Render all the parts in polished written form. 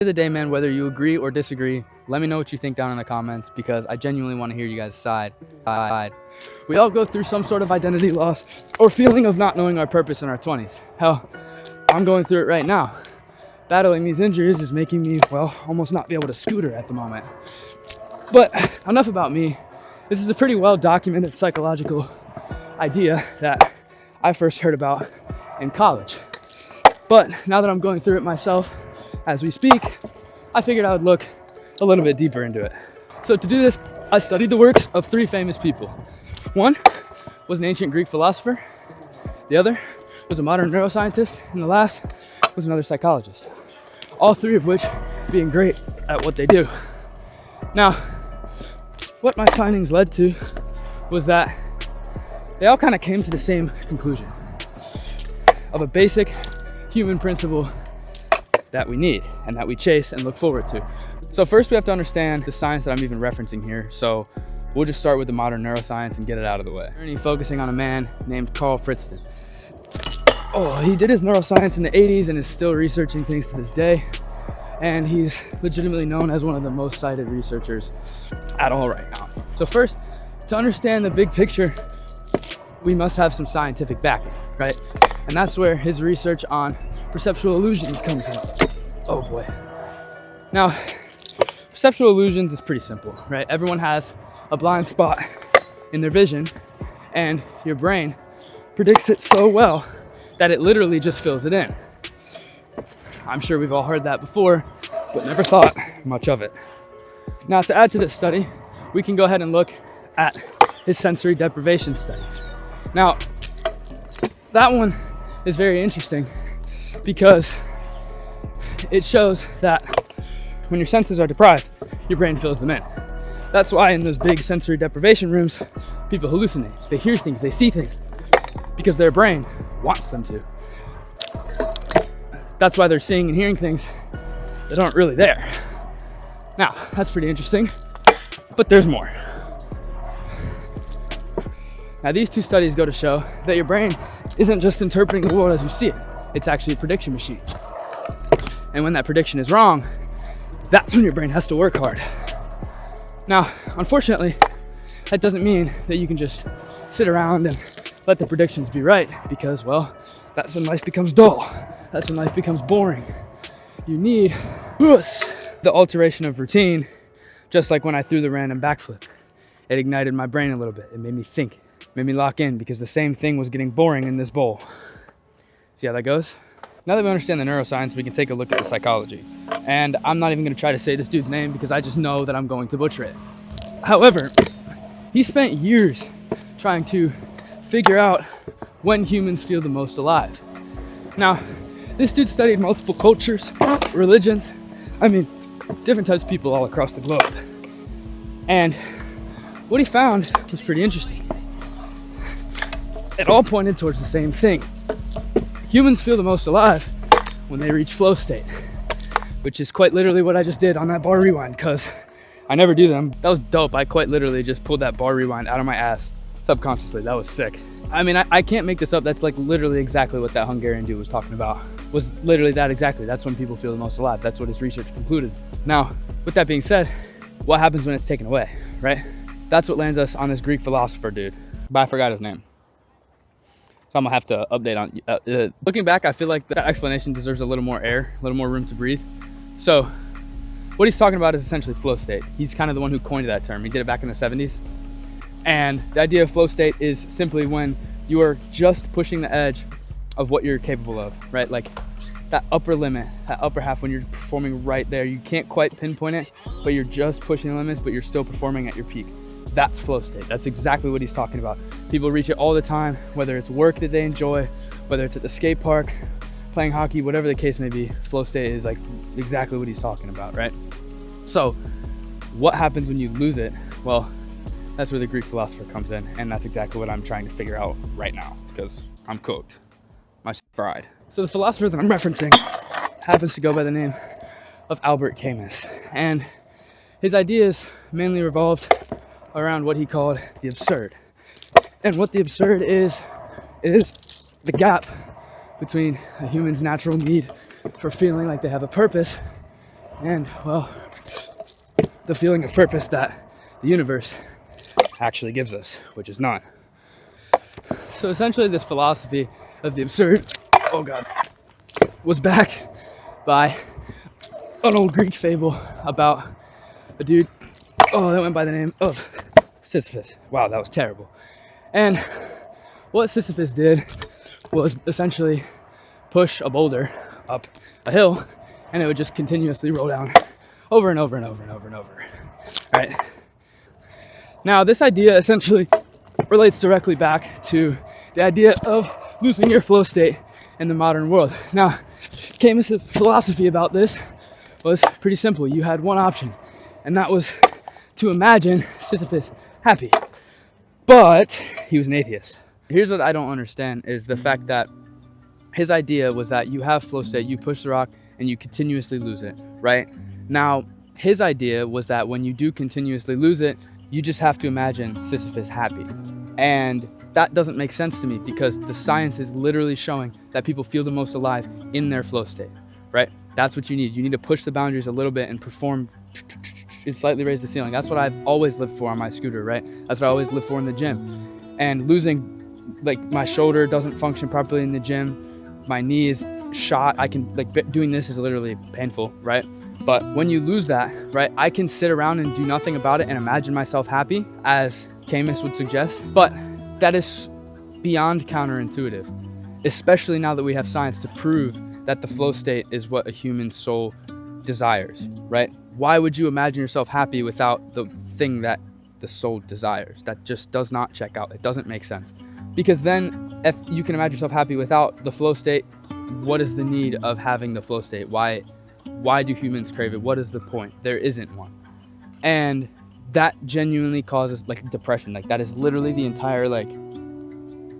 Of the day, man, whether you agree or disagree, let me know what you think down in the comments, because I genuinely want to hear you guys' side. We all go through some sort of identity loss or feeling of not knowing our purpose in our 20s. Hell, I'm going through it right now. Battling these injuries is making me, well, almost not be able to scooter at the moment. But enough about me. This is a pretty well documented psychological idea that I first heard about in college. But now that I'm going through it myself as we speak, I figured I would look a little bit deeper into it. So to do this, I studied the works of 3 famous people. One was an ancient Greek philosopher, the other was a modern neuroscientist, and the last was another psychologist. All 3 of which being great at what they do. Now, what my findings led to was that they all kind of came to the same conclusion of a basic human principle that we need and that we chase and look forward to. So first we have to understand the science that I'm even referencing here. So we'll just start with the modern neuroscience and get it out of the way. Focusing on a man named Fritston. He did his neuroscience in the 80s and is still researching things to this day. And he's legitimately known as one of the most cited researchers at all right now. So first, to understand the big picture, we must have some scientific backing, right? And that's where his research on perceptual illusions comes in. Oh boy. Now, perceptual illusions is pretty simple, right? Everyone has a blind spot in their vision, and your brain predicts it so well that it literally just fills it in. I'm sure we've all heard that before, but never thought much of it. Now, to add to this study, we can go ahead and look at his sensory deprivation studies. Now, that one is very interesting because it shows that when your senses are deprived, your brain fills them in. That's why in those big sensory deprivation rooms, people hallucinate. They hear things, they see things, because their brain wants them to. That's why they're seeing and hearing things that aren't really there. Now, that's pretty interesting, but there's more. Now, these 2 studies go to show that your brain isn't just interpreting the world as you see it. It's actually a prediction machine. And when that prediction is wrong, that's when your brain has to work hard. Now, unfortunately, that doesn't mean that you can just sit around and let the predictions be right, because, well, that's when life becomes dull. That's when life becomes boring. You need the alteration of routine, just like when I threw the random backflip. It ignited my brain a little bit. It made me think, made me lock in, because the same thing was getting boring in this bowl. See how that goes? Now that we understand the neuroscience, we can take a look at the psychology. And I'm not even going to try to say this dude's name because I just know that I'm going to butcher it. However, he spent years trying to figure out when humans feel the most alive. Now, this dude studied multiple cultures, religions, different types of people all across the globe. And what he found was pretty interesting. It all pointed towards the same thing. Humans feel the most alive when they reach flow state, which is quite literally what I just did on that bar rewind, because I never do them. That was dope. I quite literally just pulled that bar rewind out of my ass subconsciously. That was sick. I can't make this up. That's like literally exactly what that Hungarian dude was talking about. Was literally that exactly. That's when people feel the most alive. That's what his research concluded. Now, with that being said, what happens when it's taken away, right? That's what lands us on this Greek philosopher dude, but I forgot his name. So I'm gonna have to update on looking back, I feel like that explanation deserves a little more air, a little more room to breathe. So what he's talking about is essentially flow state. He's kind of the one who coined that term. He did it back in the 70s. And the idea of flow state is simply when you are just pushing the edge of what you're capable of, right? Like that upper limit, that upper half, when you're performing right there. You can't quite pinpoint it, but you're just pushing the limits, but you're still performing at your peak. That's flow state. That's exactly what he's talking about. People reach it all the time, whether it's work that they enjoy, whether it's at the skate park, playing hockey, whatever the case may be. Flow state is like exactly what he's talking about, right? So what happens when you lose it? Well, that's where the Greek philosopher comes in, and that's exactly what I'm trying to figure out right now, because I'm cooked. My shit fried. So the philosopher that I'm referencing happens to go by the name of Albert Camus, and his ideas mainly revolved around what he called the absurd. And what the absurd is the gap between a human's natural need for feeling like they have a purpose And, well, the feeling of purpose that the universe actually gives us, which is none. So essentially this philosophy of the absurd, oh God, was backed by an old Greek fable about a dude, that went by the name of Sisyphus. Wow, that was terrible. And what Sisyphus did was essentially push a boulder up a hill, and it would just continuously roll down over and over and over and over and over. Right? Now, this idea essentially relates directly back to the idea of losing your flow state in the modern world. Now, Camus' philosophy about this was pretty simple. You had one option, and that was to imagine Sisyphus happy. But he was an atheist. Here's what I don't understand is the fact that his idea was that you have flow state, you push the rock, and you continuously lose it, right? Now, his idea was that when you do continuously lose it, you just have to imagine Sisyphus happy. And that doesn't make sense to me because the science is literally showing that people feel the most alive in their flow state, right? That's what you need. You need to push the boundaries a little bit and perform and slightly raise the ceiling. That's what I've always lived for on my scooter, right? That's what I always live for in the gym. And losing, like, my shoulder doesn't function properly in the gym. My knee is shot. I can, like, doing this is literally painful, right? But when you lose that, right, I can sit around and do nothing about it and imagine myself happy, as Camus would suggest. But that is beyond counterintuitive, especially now that we have science to prove that the flow state is what a human soul desires, right? Why would you imagine yourself happy without the thing that the soul desires? That just does not check out. It doesn't make sense. Because then if you can imagine yourself happy without the flow state, what is the need of having the flow state? Why do humans crave it? What is the point? There isn't one. And that genuinely causes, like, depression. Like, that is literally the entire, like,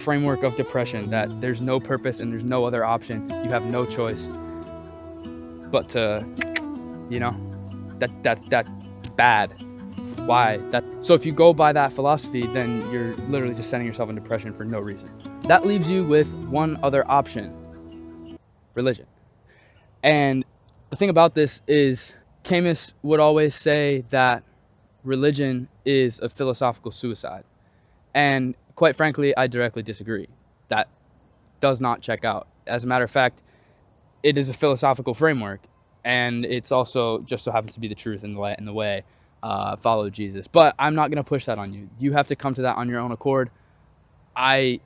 framework of depression, that there's no purpose and there's no other option. You have no choice but to, you know, that's bad. Why? So if you go by that philosophy, then you're literally just sending yourself in depression for no reason. That leaves you with one other option: religion. And the thing about this is Camus would always say that religion is a philosophical suicide. And quite frankly, I directly disagree. That does not check out. As a matter of fact, it is a philosophical framework, and it's also just so happens to be the truth in the way. Follow Jesus. But I'm not going to push that on you. You have to come to that on your own accord. I'm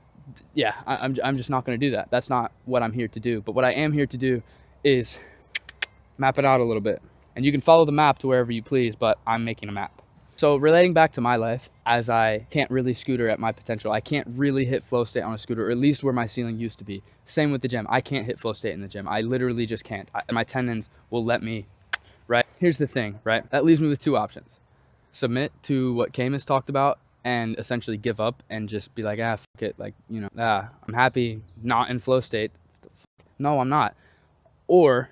just not going to do that. That's not what I'm here to do. But what I am here to do is map it out a little bit. And you can follow the map to wherever you please, but I'm making a map. So relating back to my life, as I can't really scooter at my potential, I can't really hit flow state on a scooter, or at least where my ceiling used to be. Same with the gym. I can't hit flow state in the gym. I literally just can't. My tendons will let me, right? Here's the thing, right? That leaves me with two options. Submit to what Camus talked about and essentially give up and just be like, fuck it. Like, you know, I'm happy not in flow state. No, I'm not. Or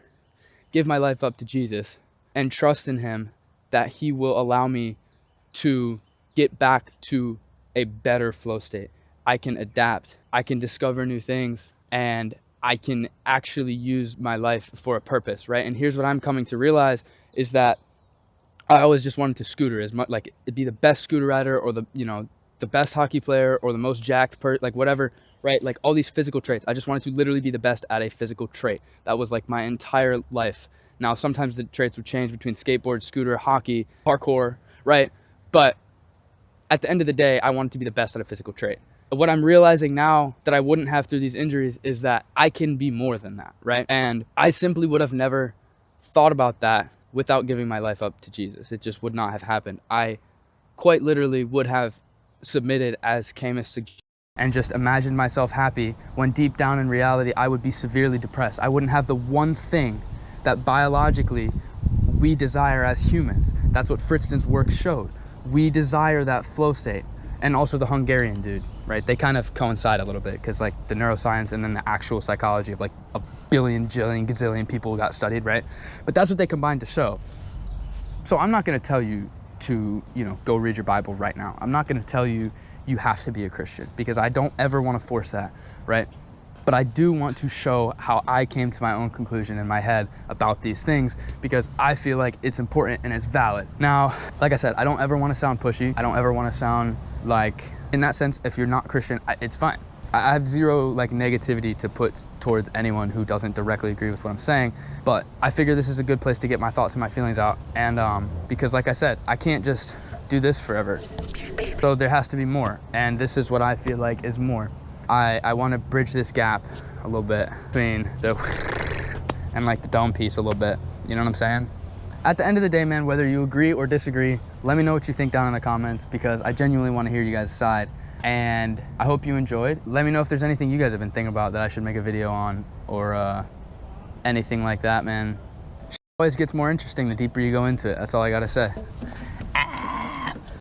give my life up to Jesus and trust in him that he will allow me to get back to a better flow state. I can adapt, I can discover new things, and I can actually use my life for a purpose, right? And here's what I'm coming to realize is that I always just wanted to scooter as much, like, it'd be the best scooter rider, or the best hockey player, or the most jacked like whatever, right? Like all these physical traits. I just wanted to literally be the best at a physical trait. That was like my entire life. Now, sometimes the traits would change between skateboard, scooter, hockey, parkour, right? But at the end of the day, I wanted to be the best at a physical trait. What I'm realizing now that I wouldn't have through these injuries is that I can be more than that, right? And I simply would have never thought about that without giving my life up to Jesus. It just would not have happened. I quite literally would have submitted as Camus suggested and just imagined myself happy when deep down in reality, I would be severely depressed. I wouldn't have the one thing that biologically we desire as humans. That's what Fritston's work showed. We desire that flow state. And also the Hungarian dude, right? They kind of coincide a little bit because, like, the neuroscience and then the actual psychology of like a billion, jillion, gazillion people got studied, right? But that's what they combined to show. So I'm not going to tell you to, go read your Bible right now. I'm not going to tell you you have to be a Christian because I don't ever want to force that, right? but I do want to show how I came to my own conclusion in my head about these things, because I feel like it's important and it's valid. Now, like I said, I don't ever want to sound pushy. I don't ever want to sound like, in that sense, if you're not Christian, it's fine. I have zero like negativity to put towards anyone who doesn't directly agree with what I'm saying, but I figure this is a good place to get my thoughts and my feelings out. And because like I said, I can't just do this forever. So there has to be more. And this is what I feel like is more. I want to bridge this gap a little bit between the and like the dome piece a little bit. You know what I'm saying? At the end of the day, man, whether you agree or disagree, let me know what you think down in the comments, because I genuinely want to hear you guys' side. And I hope you enjoyed. Let me know if there's anything you guys have been thinking about that I should make a video on, or anything like that, man. It always gets more interesting the deeper you go into it. That's all I gotta say.